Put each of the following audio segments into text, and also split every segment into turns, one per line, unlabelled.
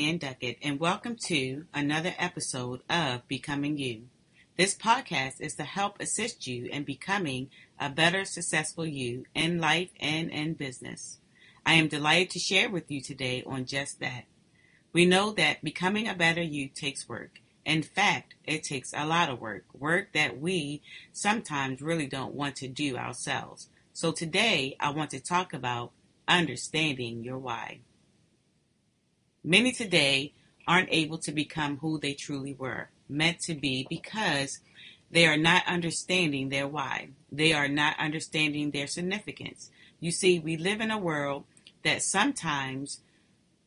Diane Duckett, and welcome to another episode of Becoming You. This podcast is to help assist you in becoming a better, successful you in life and in business. I am delighted to share with you today on just that. We know that becoming a better you takes work. In fact, it takes a lot of work that we sometimes really don't want to do ourselves. So today, I want to talk about understanding your why. Many today aren't able to become who they truly were meant to be because they are not understanding their why. They are not understanding their significance. You see, we live in a world that sometimes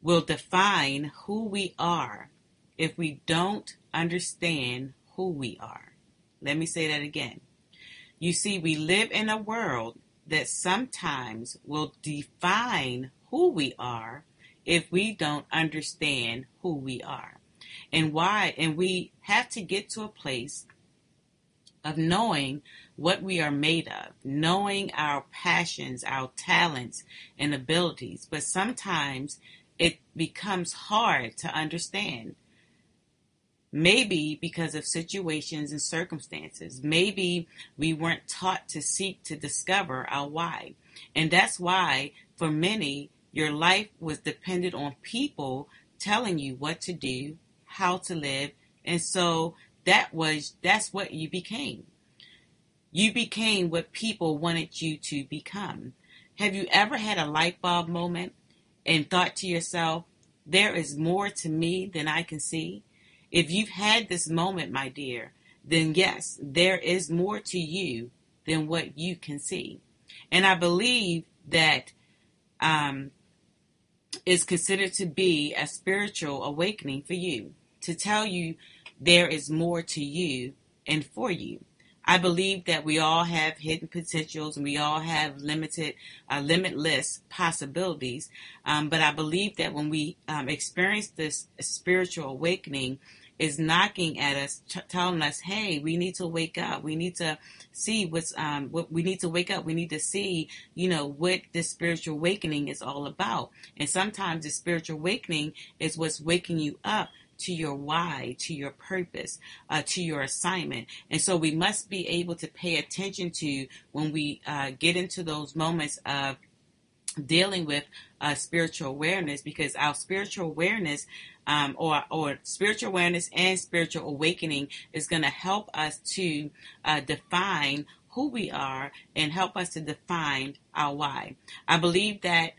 will define who we are if we don't understand who we are. Let me say that again. You see, we live in a world that sometimes will define who we are if we don't understand who we are and why. And we have to get to a place of knowing what we are made of, knowing our passions, our talents, and abilities. But sometimes it becomes hard to understand. Maybe because of situations and circumstances. Maybe we weren't taught to seek to discover our why. And that's why, for many, your life was dependent on people telling you what to do, how to live, and so that's what you became. You became what people wanted you to become. Have you ever had a light bulb moment and thought to yourself, there is more to me than I can see? If you've had this moment, my dear, then yes, there is more to you than what you can see. And I believe that is considered to be a spiritual awakening for you, to tell you there is more to you and for you. I believe that we all have hidden potentials and we all have limitless possibilities. But I believe that when we experience this spiritual awakening, is knocking at us, telling us, hey, we need to wake up. We need to see what we need to wake up. We need to see, what this spiritual awakening is all about. And sometimes the spiritual awakening is what's waking you up to your why, to your purpose, to your assignment. And so we must be able to pay attention to when we get into those moments of dealing with spiritual awareness, because our spiritual awareness or spiritual awareness and spiritual awakening is going to help us to define who we are and help us to define our why. I believe that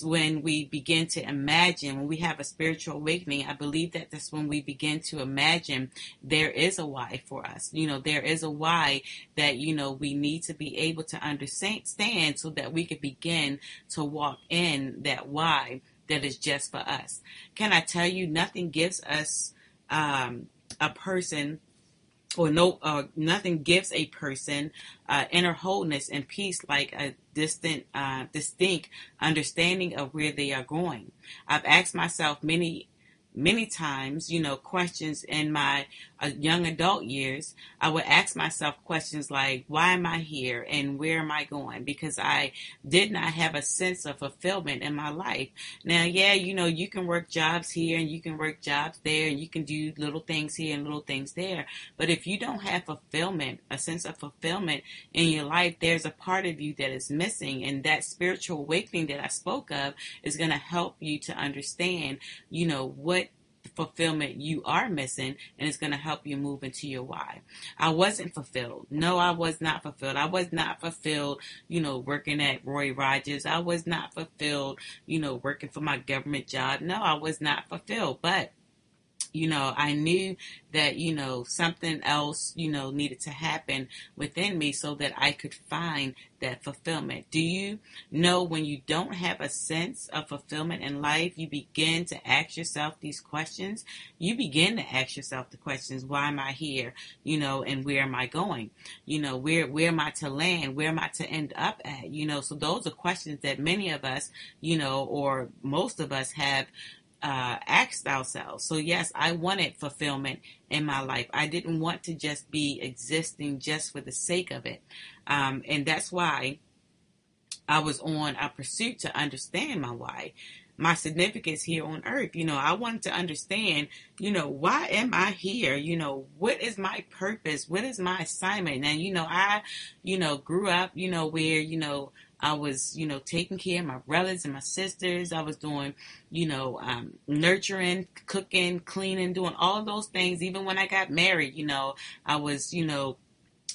when we begin to imagine, when we have a spiritual awakening, I believe that that's when we begin to imagine there is a why for us. There is a why that, we need to be able to understand so that we can begin to walk in that why that is just for us. Can I tell you, nothing gives us a person nothing gives a person inner wholeness and peace like a distinct understanding of where they are going. I've asked myself many times, questions in my young adult years. I would ask myself questions like, why am I here and where am I going? Because I did not have a sense of fulfillment in my life. Now, yeah, you can work jobs here and you can work jobs there and you can do little things here and little things there. But if you don't have fulfillment, a sense of fulfillment in your life, there's a part of you that is missing. And that spiritual awakening that I spoke of is going to help you to understand, what fulfillment you are missing, and it's going to help you move into your why. I wasn't fulfilled. No, I was not fulfilled. I was not fulfilled, working at Roy Rogers. I was not fulfilled, working for my government job. No, I was not fulfilled. But I knew that, something else, needed to happen within me so that I could find that fulfillment. Do you know when you don't have a sense of fulfillment in life, you begin to ask yourself these questions? You begin to ask yourself the questions, why am I here? And where am I going? Where am I to land? Where am I to end up at? So those are questions that many of us, or most of us have asked ourselves. So yes, I wanted fulfillment in my life. I didn't want to just be existing just for the sake of it. And that's why I was on a pursuit to understand my why. my significance here on earth. I wanted to understand, why am I here? What is my purpose? What is my assignment? And, I, grew up, where, I was, taking care of my brothers and my sisters. I was doing, nurturing, cooking, cleaning, doing all of those things. Even when I got married, I was,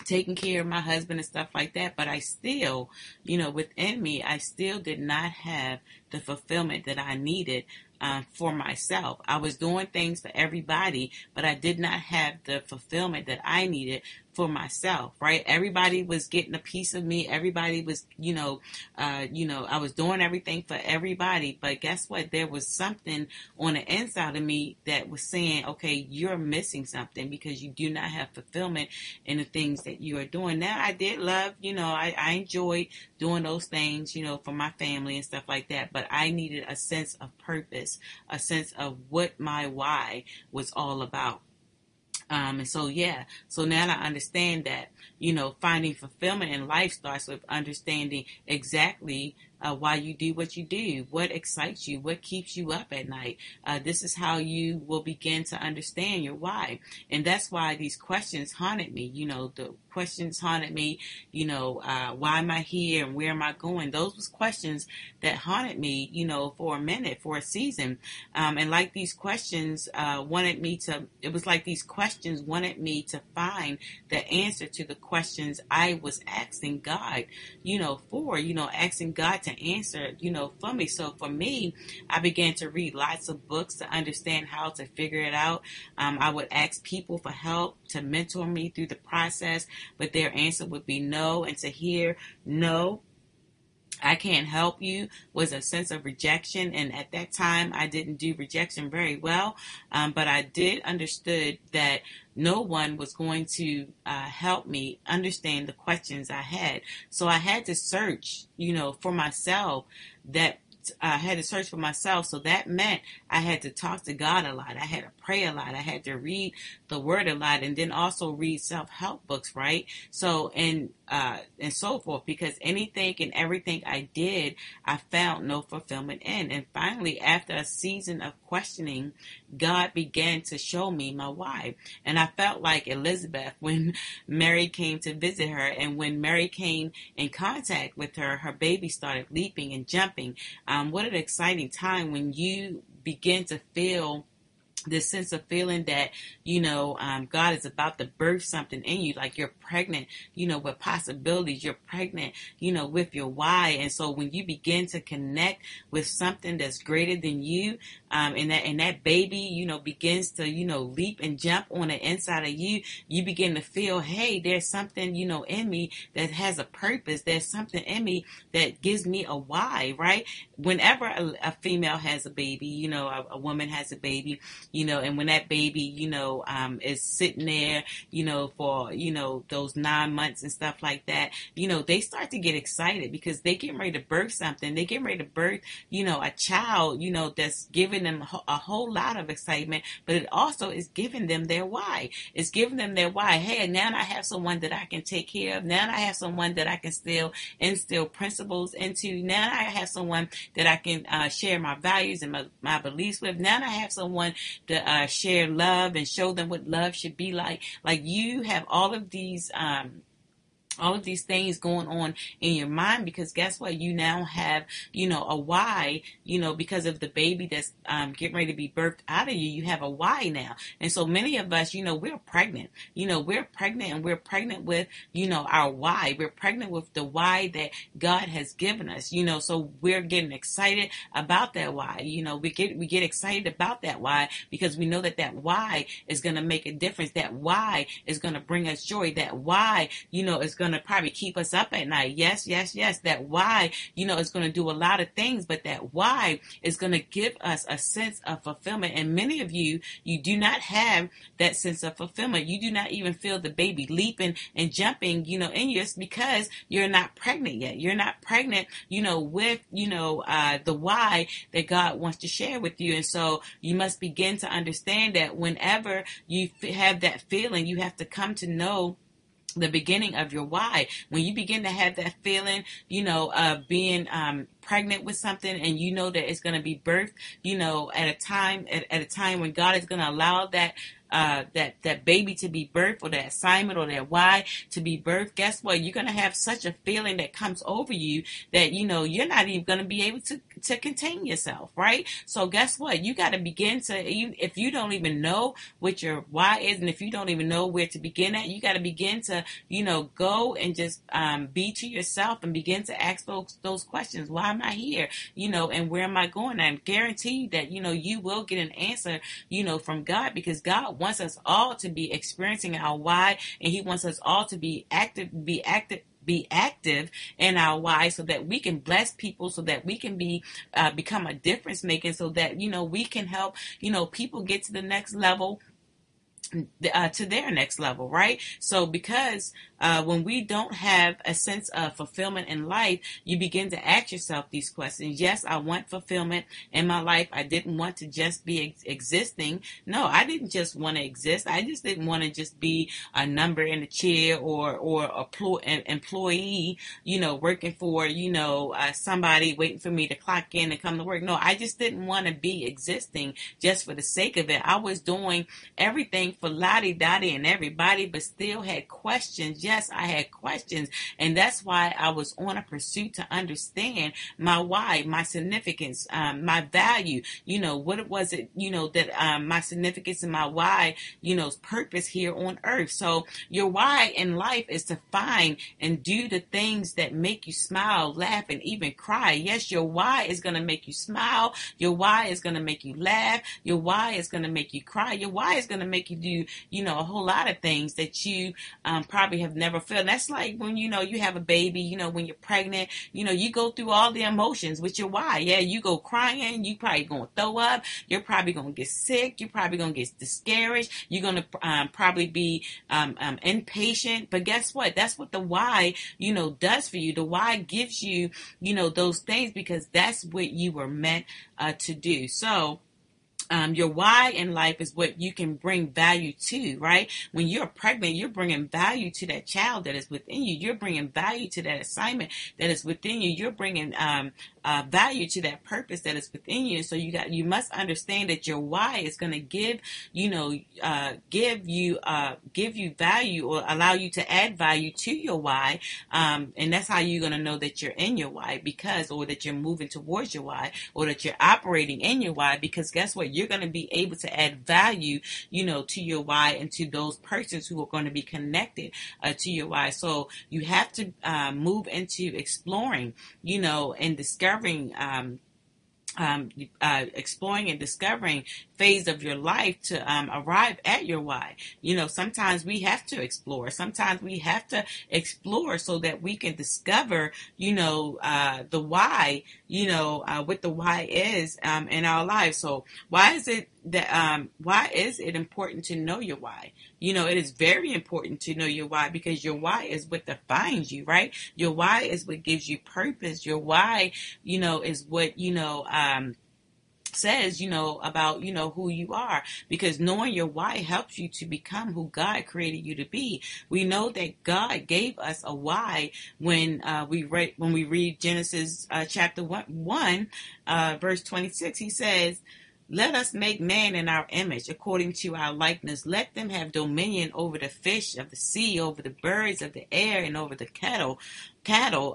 taking care of my husband and stuff like that. But I still, within me, I still did not have the fulfillment that I needed for myself. I was doing things for everybody, but I did not have the fulfillment that I needed for myself, right? Everybody was getting a piece of me. Everybody was, I was doing everything for everybody. But guess what? There was something on the inside of me that was saying, okay, you're missing something because you do not have fulfillment in the things that you are doing. Now, I did love, I enjoyed doing those things, for my family and stuff like that. But I needed a sense of purpose, a sense of what my why was all about. And so, so now I understand that, finding fulfillment in life starts with understanding exactly why you do what you do, what excites you, what keeps you up at night. This is how you will begin to understand your why. And that's why these questions haunted me. The questions haunted me, why am I here and where am I going? Those was questions that haunted me, for a minute, for a season. And like these questions it was like these questions wanted me to find the answer to the questions I was asking God, asking God to answer, for me. So for me, I began to read lots of books to understand how to figure it out. I would ask people for help to mentor me through the process, but their answer would be no. And to hear no, I can't help you was a sense of rejection. And at that time, I didn't do rejection very well. But I did understood that no one was going to help me understand the questions I had. So I had to search, for myself I had to search for myself. So that meant I had to talk to God a lot. I had to pray a lot. I had to read the word a lot, and then also read self-help books, right? So, and so forth, because anything and everything I did, I found no fulfillment in. And finally, after a season of questioning, God began to show me my why. And I felt like Elizabeth when Mary came to visit her, and when Mary came in contact with her, her baby started leaping and jumping. What an exciting time when you begin to feel this sense of feeling that, God is about to birth something in you, like you're pregnant, with possibilities. You're pregnant, with your why. And so when you begin to connect with something that's greater than you, and that baby, begins to, leap and jump on the inside of you, you begin to feel, hey, there's something, in me that has a purpose. There's something in me that gives me a why, right? Whenever a female has a baby, a woman has a baby, and when that baby, is sitting there, for, those 9 months and stuff like that, they start to get excited because they get ready to birth something. They get ready to birth, a child, that's giving them a whole lot of excitement, but it also is giving them their why. It's giving them their why. Hey, now I have someone that I can take care of. Now I have someone that I can still instill principles into. Now I have someone that I can share my values and my beliefs with. Now I have someone to share love and show them what love should be like. Like you have all of these things going on in your mind, because guess what? You now have, a why, because of the baby that's getting ready to be birthed out of you. You have a why now. And so many of us, we're pregnant. We're pregnant, and we're pregnant with, our why. We're pregnant with the why that God has given us, so we're getting excited about that why. We get excited about that why because we know that why is going to make a difference. That why is going to bring us joy. That why, is going to probably keep us up at night. Yes. That why, is going to do a lot of things, but that why is going to give us a sense of fulfillment. And many of you do not have that sense of fulfillment. You do not even feel the baby leaping and jumping, in you. It's because you're not pregnant yet. You're not pregnant, with, the why that God wants to share with you. And so you must begin to understand that whenever you have that feeling, you have to come to know the beginning of your why. When you begin to have that feeling, of being pregnant with something, and you know that it's going to be birthed, at a time when God is going to allow that baby to be birthed, or that assignment or that why to be birthed, guess what? You're going to have such a feeling that comes over you that, you're not even going to be able to contain yourself, right? So guess what? You got to begin to, if you don't even know what your why is, and if you don't even know where to begin at, you got to begin to, go and just be to yourself and begin to ask those questions. Why am I here? And where am I going? I guarantee you that, you will get an answer, from God, because God wants us all to be experiencing our why, and He wants us all to be active in our why, so that we can bless people, so that we can become a difference maker, so that we can help people get to the next level, to their next level, right? So because when we don't have a sense of fulfillment in life, you begin to ask yourself these questions. Yes, I want fulfillment in my life. I didn't want to just be existing. No, I didn't just want to exist. I just didn't want to just be a number in the chair, or an employee, working for, somebody waiting for me to clock in and come to work. No, I just didn't want to be existing just for the sake of it. I was doing everything for lottie-dottie and everybody, but still had questions. Yes, I had questions, and that's why I was on a pursuit to understand my why, my significance, my value. What was it, that my significance and my why, purpose here on earth. So your why in life is to find and do the things that make you smile, laugh, and even cry. Yes, your why is going to make you smile. Your why is going to make you laugh. Your why is going to make you cry. Your why is going to make you do, a whole lot of things that you probably have never felt. And that's like when, you have a baby, when you're pregnant, you go through all the emotions with your why. Yeah, you go crying. You probably going to throw up. You're probably going to get sick. You're probably going to get discouraged. You're going to probably be impatient. But guess what? That's what the why, does for you. The why gives you, those things, because that's what you were meant to do. So, your why in life is what you can bring value to, right? When you're pregnant, you're bringing value to that child that is within you. You're bringing value to that assignment that is within you. You're bringing value to that purpose that is within you. So you must understand that your why is going to give you value, or allow you to add value to your why. And that's how you're going to know that you're in your why, or that you're moving towards your why, or that you're operating in your why, because guess what? You're going to be able to add value, to your why, and to those persons who are going to be connected to your why. So you have to move into exploring, and discovering, exploring and discovering phase of your life to arrive at your why. Sometimes we have to explore. Sometimes we have to explore so that we can discover, the why, what the why is in our lives. So why is it important to know your why? It is very important to know your why, because your why is what defines you, right? Your why is what gives you purpose. Your why, is what, says, about, who you are, because knowing your why helps you to become who God created you to be. We know that God gave us a why when we read Genesis chapter 1, verse 26. He says, "Let us make man in our image, according to our likeness. Let them have dominion over the fish of the sea, over the birds of the air, and over the cattle,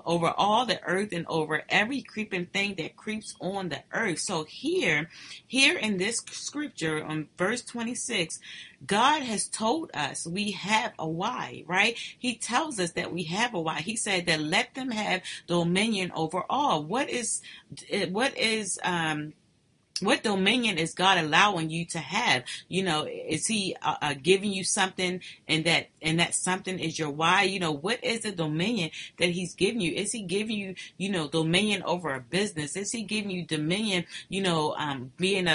over all the earth, and over every creeping thing that creeps on the earth." So here in this scripture on verse 26, God has told us we have a why, right? He tells us that we have a why. He said that let them have dominion over all. What dominion is God allowing you to have? Is He giving you something, and that something is your why? What is the dominion that He's giving you? Is He giving you, dominion over a business? Is He giving you dominion, being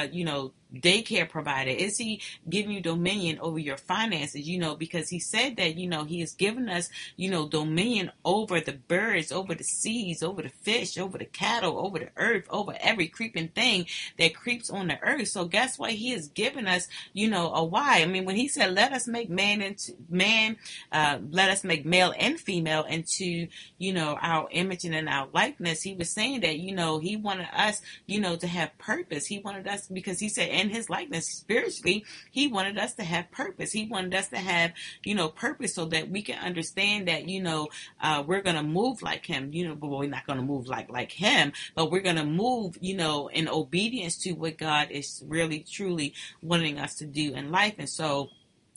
daycare provider? Is he giving you dominion over your finances? Because he said that, he has given us, dominion over the birds, over the seas, over the fish, over the cattle, over the earth, over every creeping thing that creeps on the earth. So guess what? He has given us, a why. I mean, when he said, let us make let us make male and female into, our image and in our likeness, he was saying that, he wanted us, to have purpose. He wanted us, because he said in his likeness, spiritually, he wanted us to have purpose. He wanted us to have, purpose, so that we can understand that, we're going to move like him, but we're not going to move like him, but we're going to move, in obedience to what God is really, truly wanting us to do in life. And so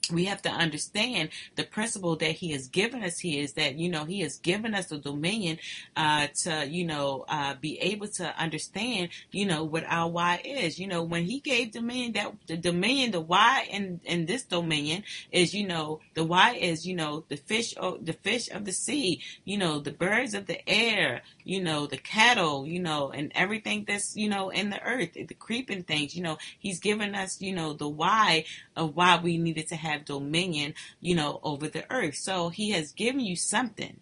we have to understand the principle that he has given us here is that, he has given us the dominion to, be able to understand, what our why is. When he gave dominion, that the dominion, the why in this dominion is, the why is, the fish of the sea, the birds of the air, the cattle, and everything that's, in the earth, the creeping things, he's given us, the why of why we needed to have dominion, over the earth. So he has given you something.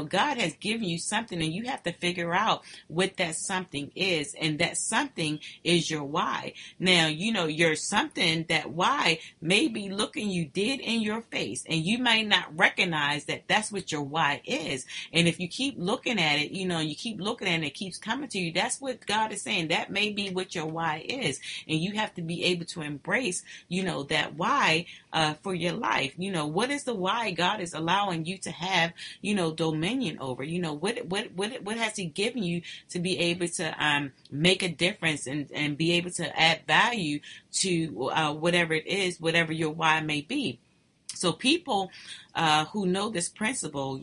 God has given you something, and you have to figure out what that something is, and that something is your why. Now, your something, that why may be looking you dead in your face, and you might not recognize that that's what your why is. And if you keep looking at it, you keep looking at it, it keeps coming to you. That's what God is saying. That may be what your why is, and you have to be able to embrace, that why for your life. What is the why God is allowing you to have, dominion over? What has he given you to be able to make a difference and be able to add value to whatever it is, whatever your why may be. So people who know this principle,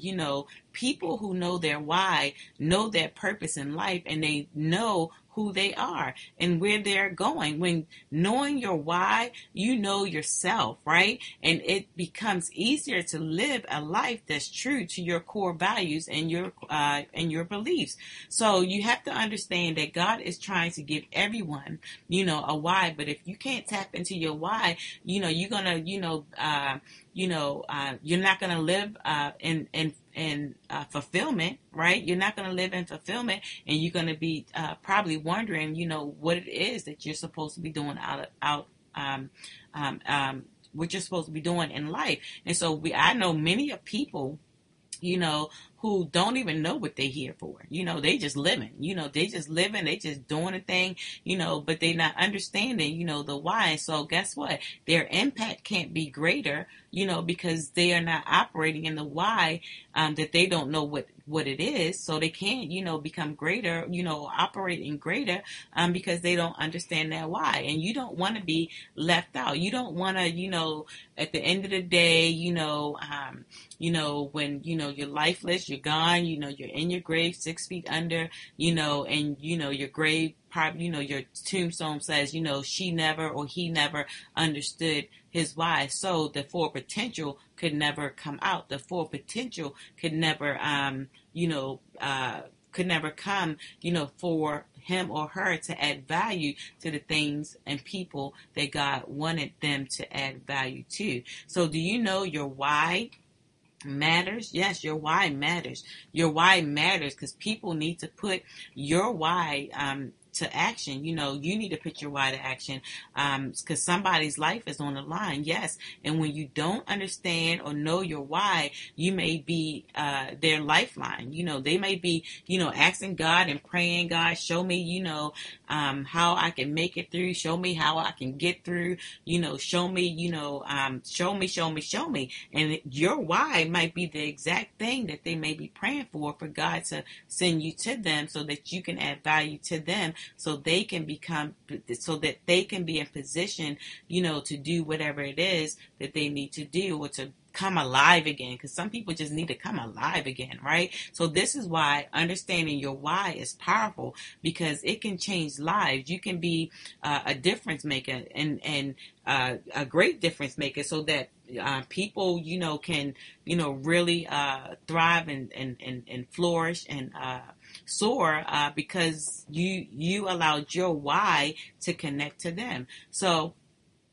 people who know their why, know their purpose in life, and they know who they are and where they're going. When knowing your why, you know yourself, right? And it becomes easier to live a life that's true to your core values and your beliefs. So you have to understand that God is trying to give everyone, a why. But if you can't tap into your why, you're gonna, you're not gonna live in fulfillment, right? You're not going to live in fulfillment, and you're going to be probably wondering, what it is that you're supposed to be doing what you're supposed to be doing in life. And so I know many of people, who don't even know what they're here for. They just living, they just doing a thing, but they're not understanding, the why. So guess what? Their impact can't be greater, because they are not operating in the why, that they don't know what it is. So they can't, become greater, operating greater, because they don't understand that why. And you don't want to be left out. You don't want to, at the end of the day, when, you're lifeless, you're gone, you're in your grave 6 feet under, and, your grave probably, your tombstone says, she never or he never understood his why. So the full potential could never come out. The full potential could never, come, for him or her to add value to the things and people that God wanted them to add value to. So do you know your why matters? Yes, your why matters. Your why matters because people need to put your why to action. You need to put your why to action because somebody's life is on the line. Yes, and when you don't understand or know your why, you may be their lifeline. They may be asking God and praying, God, show me how I can make it through, show me how I can get through, show me show me, and your why might be the exact thing that they may be praying for God to send you to them so that you can add value to them, so that they can be in position, to do whatever it is that they need to do, or to come alive again, because some people just need to come alive again, right? So this is why understanding your why is powerful, because it can change lives. You can be a difference maker and a great difference maker, so that people can really thrive and flourish and soar because you allowed your why to connect to them. So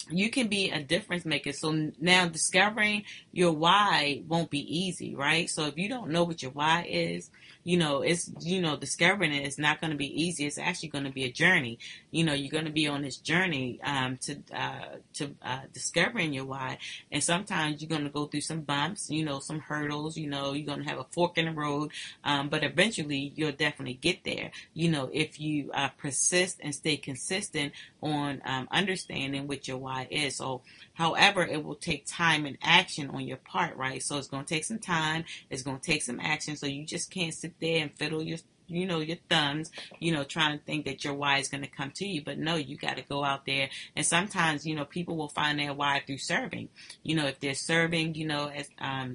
you can be a difference maker. So now discovering your why won't be easy, right? So if you don't know what your why is, it's, discovering it is not going to be easy. It's actually going to be a journey. You're going to be on this journey to discovering your why. And sometimes you're going to go through some bumps, some hurdles, you're going to have a fork in the road. But eventually you'll definitely get there, if you persist and stay consistent on understanding what your why is. So, however, it will take time and action on your part, right? So it's going to take some time. It's going to take some action. So you just can't sit there and fiddle your thumbs, trying to think that your why is going to come to you. But no, you got to go out there. And sometimes, people will find their why through serving. If they're serving, at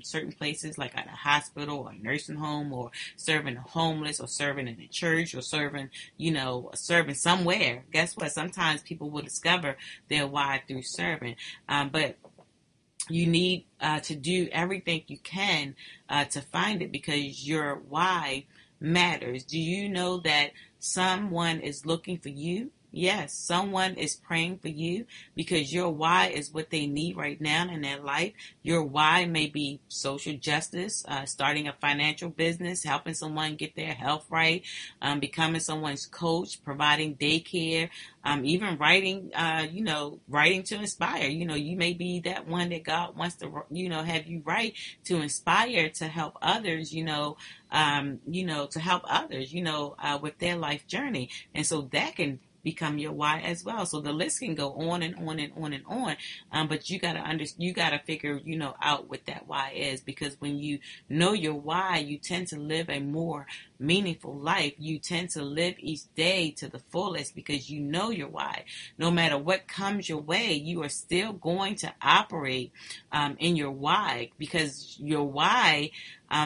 certain places like at a hospital or a nursing home, or serving the homeless, or serving in a church, or serving somewhere. Guess what? Sometimes people will discover their why through serving. But you need to do everything you can to find it, because your why matters. Do you know that someone is looking for you? Yes, someone is praying for you, because your why is what they need right now in their life. Your why may be social justice, starting a financial business, helping someone get their health right, becoming someone's coach, providing daycare, even writing, writing to inspire. You may be that one that God wants to, have you write to inspire, to help others, to help others, with their life journey. And so that can become your why as well. So the list can go on and on and on and on. But you gotta figure, out what that why is, because when you know your why, you tend to live a more meaningful life. You tend to live each day to the fullest, because you know your why. No matter what comes your way, you are still going to operate in your why, because your why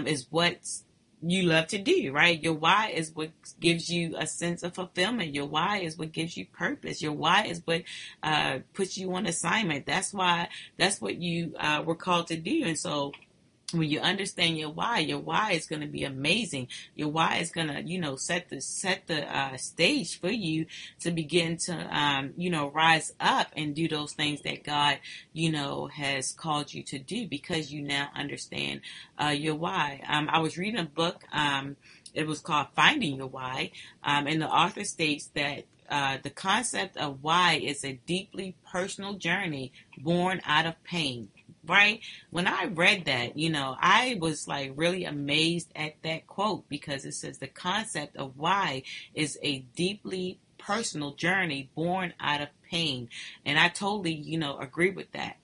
is what's you love to do, right? Your why is what gives you a sense of fulfillment. Your why is what gives you purpose. Your why is what puts you on assignment. That's what you were called to do. And so when you understand your why is going to be amazing. Your why is going to, set the stage for you to begin to, rise up and do those things that God, has called you to do, because you now understand your why. I was reading a book. It was called Finding Your Why. And the author states that the concept of why is a deeply personal journey born out of pain. Right? When I read that, I was like really amazed at that quote, because it says the concept of why is a deeply personal journey born out of pain. And I totally, agree with that.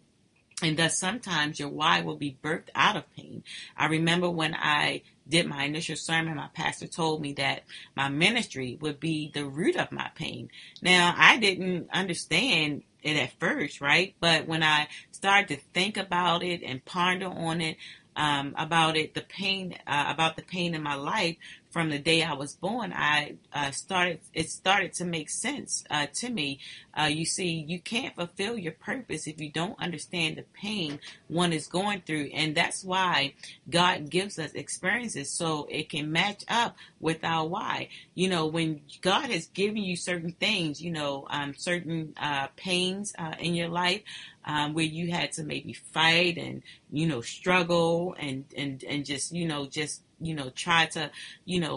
And thus sometimes your why will be birthed out of pain. I remember when I did my initial sermon, my pastor told me that my ministry would be the root of my pain. Now, I didn't understand it at first, right? But when I started to think about it and ponder on it, about the pain in my life from the day I was born, it started to make sense to me. You see, you can't fulfill your purpose if you don't understand the pain one is going through. And that's why God gives us experiences, so it can match up with our why. When God has given you certain things, certain pains in your life, where you had to maybe fight and, struggle and just, try to,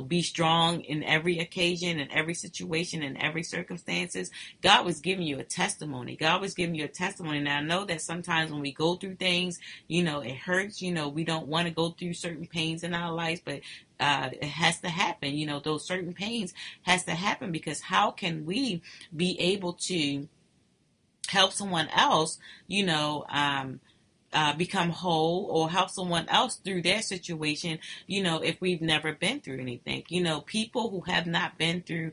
be strong in every occasion, in every situation, in every circumstances. God was giving you a testimony. God was giving you a testimony. Now, I know that sometimes when we go through things, it hurts. We don't want to go through certain pains in our lives, but it has to happen. Those certain pains has to happen, because how can we be able to help someone else, become whole, or help someone else through their situation, if we've never been through anything. People who have not been through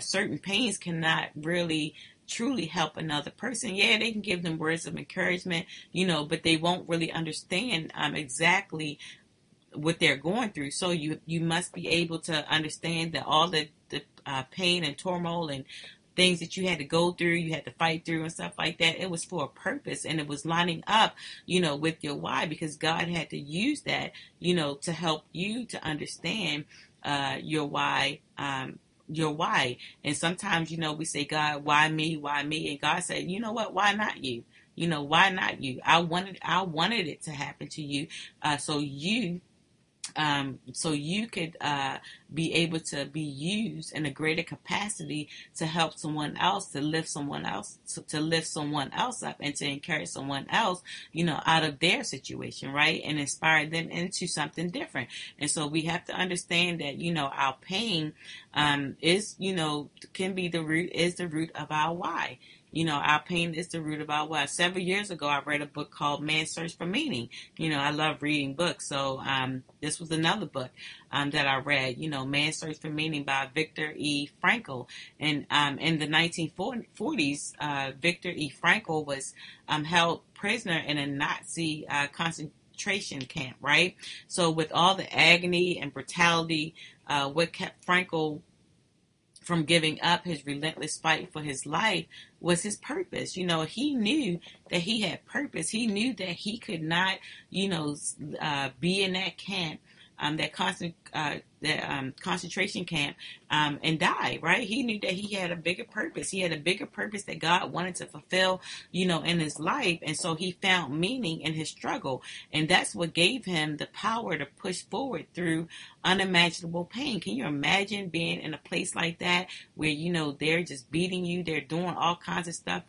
certain pains cannot really truly help another person. Yeah, they can give them words of encouragement, but they won't really understand exactly what they're going through. So you must be able to understand that all the pain and turmoil and things that you had to go through, you had to fight through and stuff like that, it was for a purpose, and it was lining up, with your why, because God had to use that, to help you to understand your why. Your why. And sometimes, we say, God, why me? Why me? And God said, you know what? Why not you? Why not you? I wanted it to happen to you, so you could be able to be used in a greater capacity to help someone else, to lift someone else, to lift someone else up, and to encourage someone else, out of their situation, right, and inspire them into something different. And so we have to understand that our pain is can be the root of our why. Our pain is the root of our why. Several years ago, I read a book called Man's Search for Meaning. I love reading books. So this was another book that I read, Man's Search for Meaning by Viktor E. Frankl. And in the 1940s, Viktor E. Frankl was held prisoner in a Nazi concentration camp, right? So with all the agony and brutality, what kept Frankl from giving up his relentless fight for his life was his purpose. He knew that he had purpose. He knew that he could not, be in that camp, that concentration camp, and die, right? He knew that he had a bigger purpose. He had a bigger purpose that God wanted to fulfill, in his life. And so he found meaning in his struggle. And that's what gave him the power to push forward through unimaginable pain. Can you imagine being in a place like that where, they're just beating you, they're doing all kinds of stuff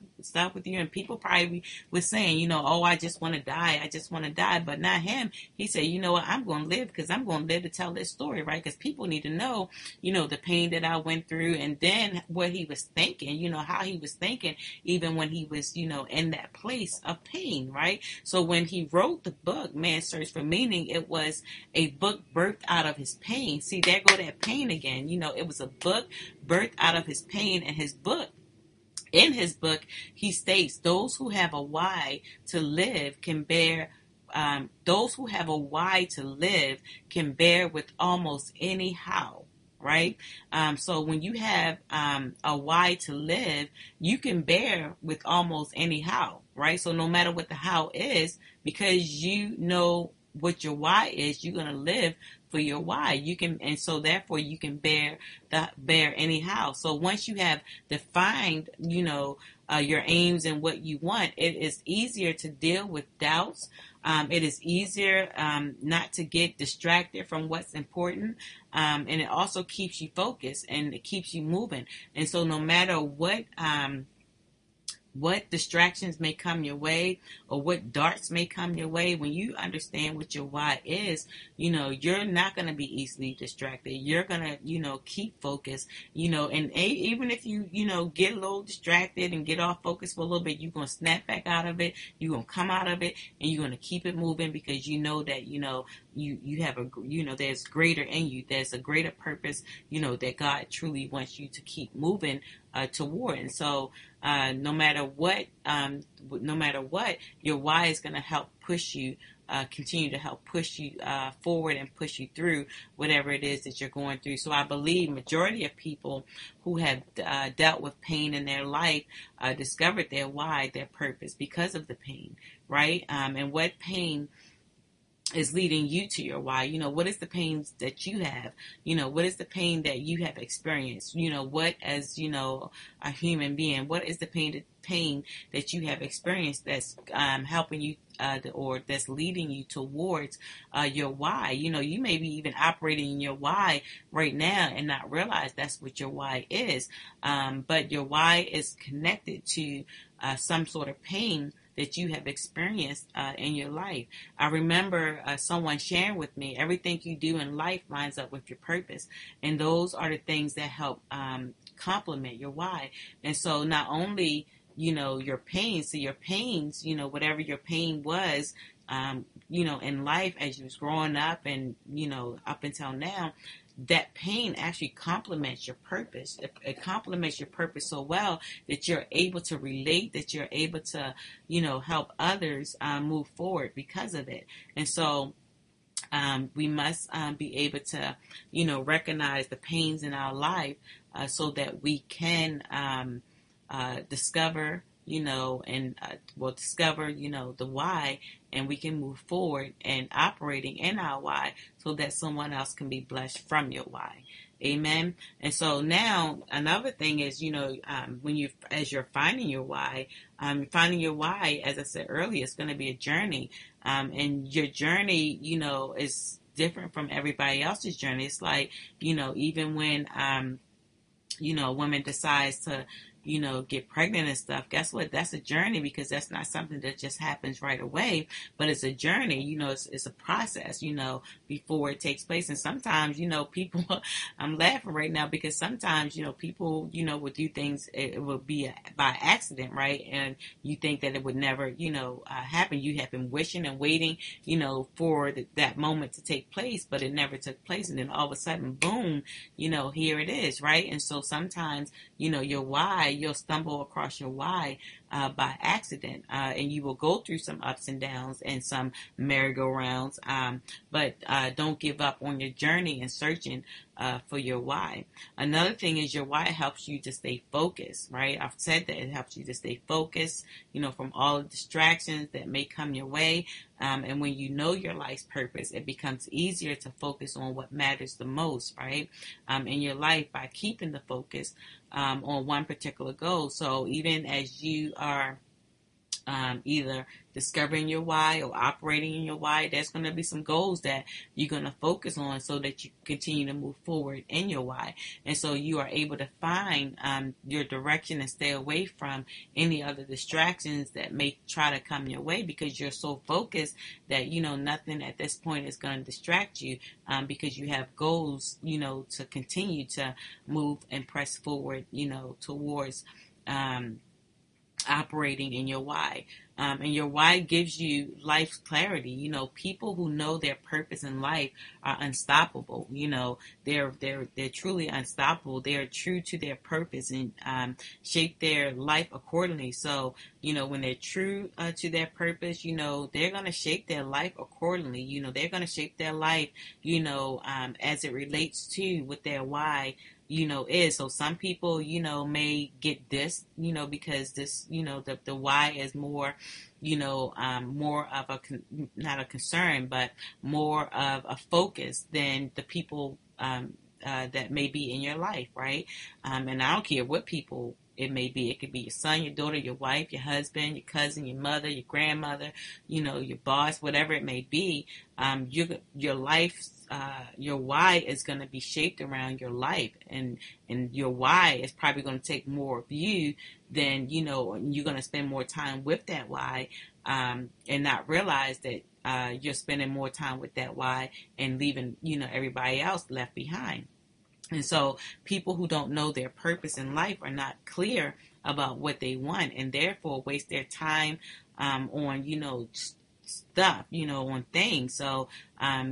with you, and people probably was saying, oh, I just want to die, but not him. He said, you know what, I'm going to live, because I'm going to live to tell this story, right? Because people need to know, the pain that I went through, and then what he was thinking, how he was thinking, even when he was, in that place of pain, right? So when he wrote the book, Man's Search for Meaning, it was a book birthed out of his pain. See, there go that pain again. It was a book birthed out of his pain, and in his book, he states, those who have a why to live can bear with almost any how, right? So when you have a why to live, you can bear with almost any how, right? So no matter what the how is, because you know what your why is, you're going to live for your why. And so therefore you can bear anyhow. So once you have defined, your aims and what you want, it is easier to deal with doubts. It is easier not to get distracted from what's important. And it also keeps you focused, and it keeps you moving. And so no matter what distractions may come your way, or what darts may come your way, when you understand what your why is, you're not going to be easily distracted. You're going to, keep focused, and even if you, get a little distracted and get off focus for a little bit, you're going to snap back out of it. You're going to come out of it, and you're going to keep it moving, because you know that, you have there's greater in you. There's a greater purpose, that God truly wants you to keep moving toward. And so, no matter what, your why is going to help push you, continue to help push you forward and push you through whatever it is that you're going through. So I believe majority of people who have dealt with pain in their life discovered their why, their purpose, because of the pain, right? And what pain is leading you to your why. What is the pains that you have? What is the pain that you have experienced? What, as a human being, what is the pain that you have experienced that's helping you or that's leading you towards your why? You may be even operating in your why right now and not realize that's what your why is. But your why is connected to some sort of pain that you have experienced in your life. I remember someone sharing with me, everything you do in life lines up with your purpose. And those are the things that help complement your why. And so not only, your pains, so your pains, whatever your pain was, in life as you was growing up and, up until now, that pain actually complements your purpose. It complements your purpose so well that you're able to relate, that you're able to, help others move forward because of it. And so we must be able to, recognize the pains in our life so that we can discover and we'll discover, the why, and we can move forward and operating in our why so that someone else can be blessed from your why. Amen. And so now another thing is, as you're finding your why, as I said earlier, it's going to be a journey. And your journey, is different from everybody else's journey. It's like, even when, a woman decides to, get pregnant and stuff, guess what? That's a journey, because that's not something that just happens right away, but it's a journey, it's a process, before it takes place. And sometimes, people, I'm laughing right now because sometimes, people, will do things, it will be by accident, right? And you think that it would never, happen. You have been wishing and waiting, for that moment to take place, but it never took place. And then all of a sudden, boom, here it is, right? And so sometimes, your why, you'll stumble across your why by accident, and you will go through some ups and downs and some merry-go-rounds, but don't give up on your journey and searching for your why. Another thing is your why helps you to stay focused, right? I've said that it helps you to stay focused, from all the distractions that may come your way. And when you know your life's purpose, it becomes easier to focus on what matters the most, right? In your life, by keeping the focus on one particular goal. So even as you are either discovering your why or operating in your why, there's going to be some goals that you're going to focus on so that you continue to move forward in your why. And so you are able to find your direction and stay away from any other distractions that may try to come your way, because you're so focused that, nothing at this point is going to distract you, because you have goals, to continue to move and press forward, towards operating in your why. And your why gives you life clarity. People who know their purpose in life are unstoppable. They're truly unstoppable. They are true to their purpose and shape their life accordingly. So, when they're true to their purpose, they're going to shape their life accordingly. They're going to shape their life, as it relates to what their why is. So some people, may get this, because this, the why is more, more of not a concern, but more of a focus than the people that may be in your life, right? And I don't care what people it may be. It could be your son, your daughter, your wife, your husband, your cousin, your mother, your grandmother, your boss, whatever it may be. Your life, your why is going to be shaped around your life, and your why is probably going to take more of you than, you're going to spend more time with that why, and not realize that you're spending more time with that why and leaving, everybody else left behind. And so people who don't know their purpose in life are not clear about what they want, and therefore waste their time on, stuff, on things. So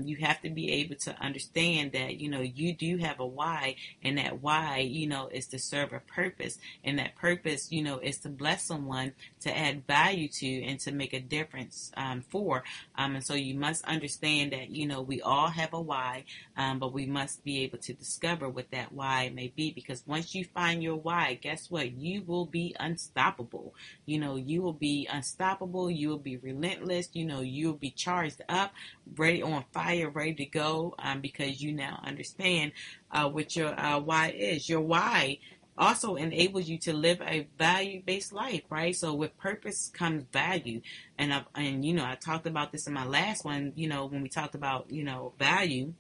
you have to be able to understand that, you do have a why, and that why, is to serve a purpose, and that purpose, is to bless someone, to add value to, and to make a difference for. And so you must understand that, we all have a why, but we must be able to discover what that why may be, because once you find your why, guess what? You will be unstoppable. You will be unstoppable. You will be relentless. You will be charged up, ready on fire, ready to go, because you now understand what your why is. Your why also enables you to live a value-based life, right? So with purpose comes value, and I talked about this in my last one. When we talked about value.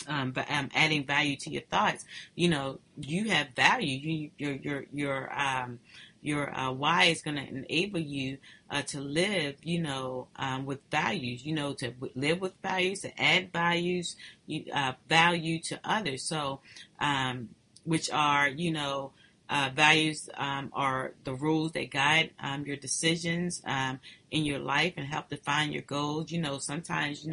But adding value to your thoughts, you have value. Your why is going to enable you to live, with values, to live with values, to add values, value to others. So, which are, values are the rules that guide your decisions in your life and help define your goals. Sometimes,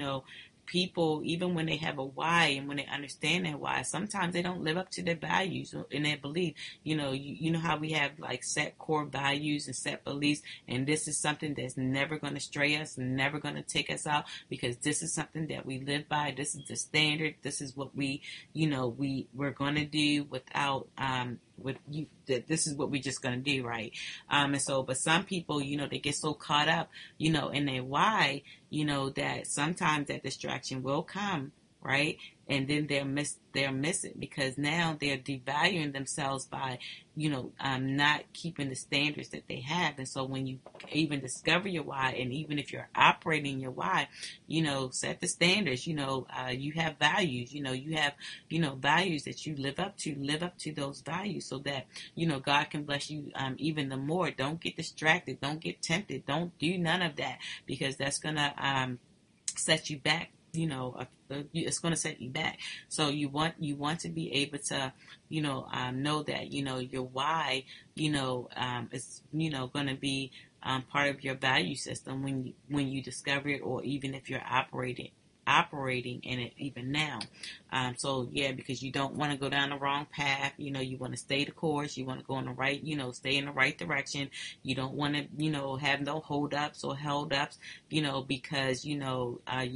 people, even when they have a why and when they understand their why, sometimes they don't live up to their values and their belief. You know how we have like set core values and set beliefs, and this is something that's never going to stray us, never going to take us out, because this is something that we live by. This is the standard. This is what we're going to do without with you, that this is what we're just going to do, right? And so, but some people, they get so caught up, in their why, that sometimes that distraction will come, right? And then they'll miss it, because now they're devaluing themselves by, not keeping the standards that they have. And so when you even discover your why, and even if you're operating your why, set the standards. You have values. You have values that you live up to those values, so that God can bless you even the more. Don't get distracted. Don't get tempted. Don't do none of that, because that's gonna set you back. It's going to set you back. So you want to be able to know that your why is going to be part of your value system when you discover it, or even if you're operating in it even now. So yeah, because you don't want to go down the wrong path. You want to stay the course. You want to go in the right, stay in the right direction. You don't want to, have no hold ups or held ups, because, you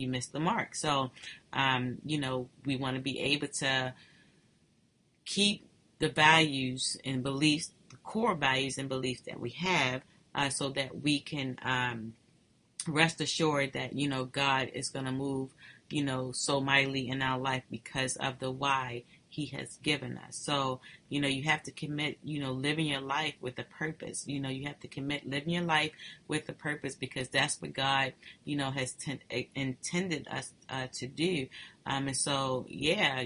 missed the mark. So, we want to be able to keep the values and beliefs, the core values and beliefs that we have, so that we can, rest assured that God is going to move so mightily in our life because of the why he has given us. So you have to commit living your life with a purpose. You have to commit living your life with a purpose, because that's what God has intended us to do. And so yeah,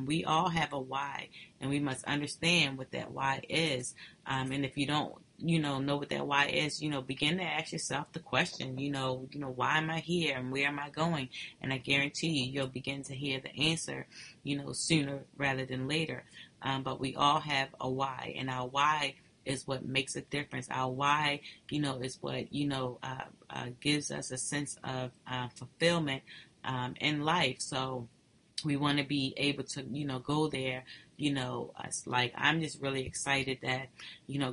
we all have a why, and we must understand what that why is. And if you don't know what that why is, begin to ask yourself the question, why am I here and where am I going? And I guarantee you'll begin to hear the answer, sooner rather than later. But we all have a why, and our why is what makes a difference. Our why, is what, gives us a sense of fulfillment in life. So we want to be able to, go there. It's like, I'm just really excited that,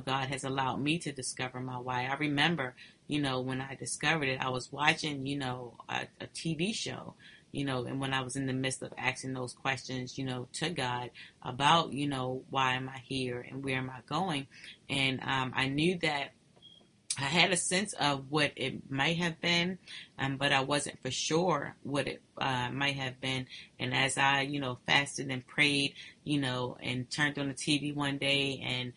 God has allowed me to discover my why. I remember, when I discovered it, I was watching, a TV show, and when I was in the midst of asking those questions, to God about, why am I here and where am I going? And I knew that I had a sense of what it might have been, but I wasn't for sure what it might have been. And as I, fasted and prayed, and turned on the TV one day, and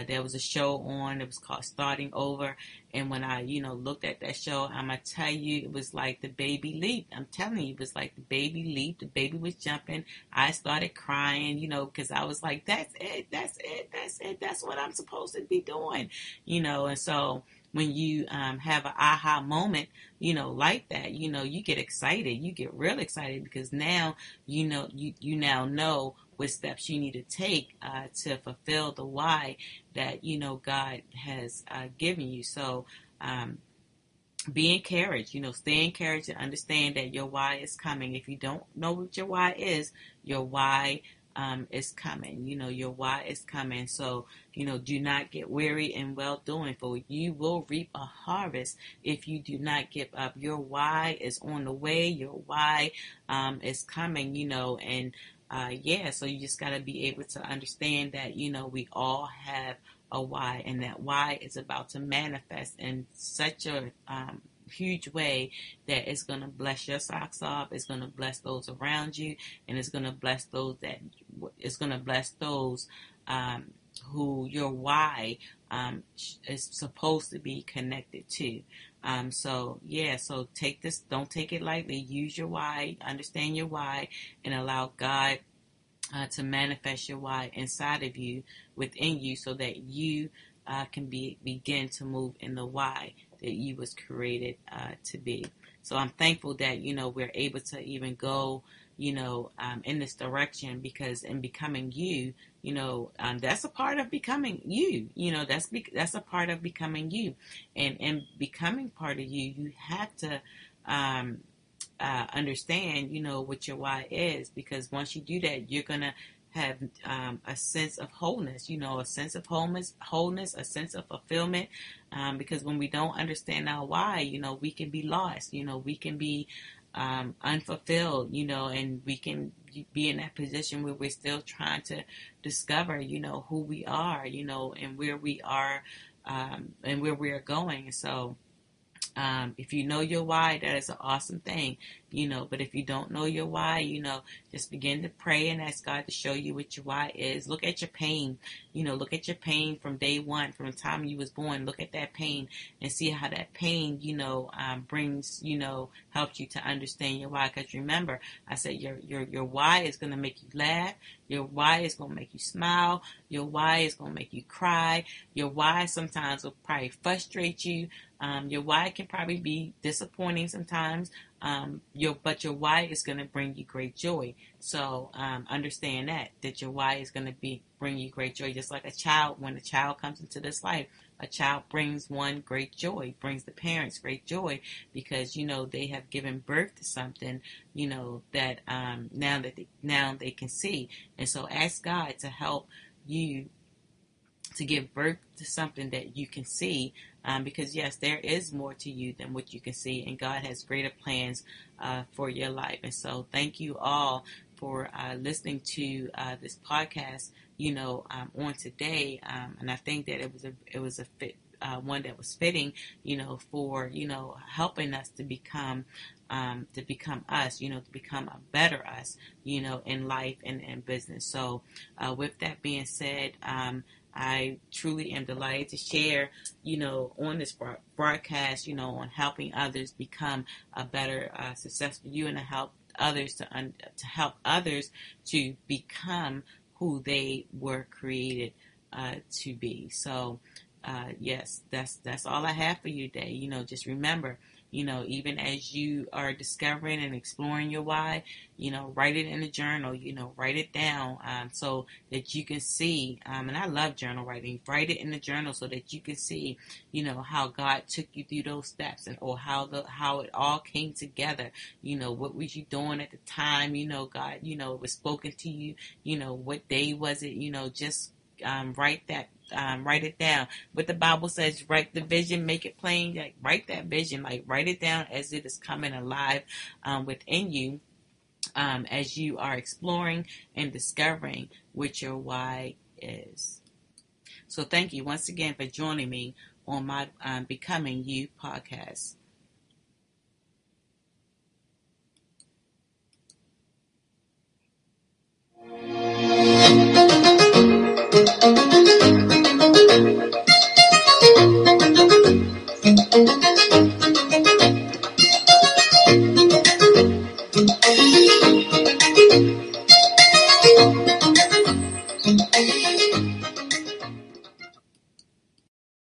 there was a show on, it was called Starting Over. And when I, looked at that show, I'm going to tell you, it was like the baby leaped. I'm telling you, it was like the baby leaped. The baby was jumping. I started crying, because I was like, that's it. That's what I'm supposed to be doing, and so when you have an aha moment, like that, you get excited. You get real excited, because now, you now know what steps you need to take to fulfill the why that, God has given you. So be encouraged, stay encouraged and understand that your why is coming. If you don't know what your why is coming. Your why is coming. So, do not get weary in well doing, for you will reap a harvest if you do not give up. Your why is on the way. Your why is coming, and yeah, so you just got to be able to understand that, we all have a why, and that why is about to manifest in such a huge way that it's going to bless your socks off. It's going to bless those around you, and it's going to bless those who your why is supposed to be connected to. So yeah, so don't take it lightly. Use your why, understand your why, and allow God to manifest your why inside of you, within you, so that you can begin to move in the why that you was created to be. So I'm thankful that, we're able to even go, in this direction, because in becoming you, that's a part of becoming you. That's a part of becoming you, and in becoming part of you, you have to understand, what your why is, because once you do that, you're gonna have a sense of wholeness, a sense of wholeness, a sense of fulfillment, because when we don't understand our why, we can be lost, we can be unfulfilled, and we can be in that position where we're still trying to discover, who we are, and where we are, and where we are going. So, if you know your why, that is an awesome thing, but if you don't know your why, just begin to pray and ask God to show you what your why is. Look at your pain, look at your pain from day one, from the time you was born. Look at that pain and see how that pain, brings, helps you to understand your why. Because remember, I said your why is going to make you laugh. Your why is going to make you smile. Your why is going to make you cry. Your why sometimes will probably frustrate you. Your why can probably be disappointing sometimes, but your why is going to bring you great joy. So understand that your why is going to bring you great joy. Just like a child, when a child comes into this life, a child brings one great joy, brings the parents great joy, because they have given birth to something, that now they can see. And so ask God to help you to give birth to something that you can see, because yes, there is more to you than what you can see, and God has greater plans for your life. And so thank you all for listening to this podcast, on today, and I think that it was a fit, one that was fitting, for helping us to become us, to become a better us, in life and in business. So with that being said, I truly am delighted to share, on this broadcast, on helping others become a better, successful you, and to help others to become who they were created to be. So, yes, that's all I have for you today. Just remember, even as you are discovering and exploring your why, write it in a journal, write it down, so that you can see, and I love journal writing. Write it in the journal so that you can see, how God took you through those steps, and or how it all came together. What was you doing at the time? God, it was spoken to you. What day was it? Just write that. Write it down. What the Bible says, write the vision, make it plain. Like, write that vision, like write it down as it is coming alive within you, as you are exploring and discovering what your why is. So thank you once again for joining me on my Becoming You podcast.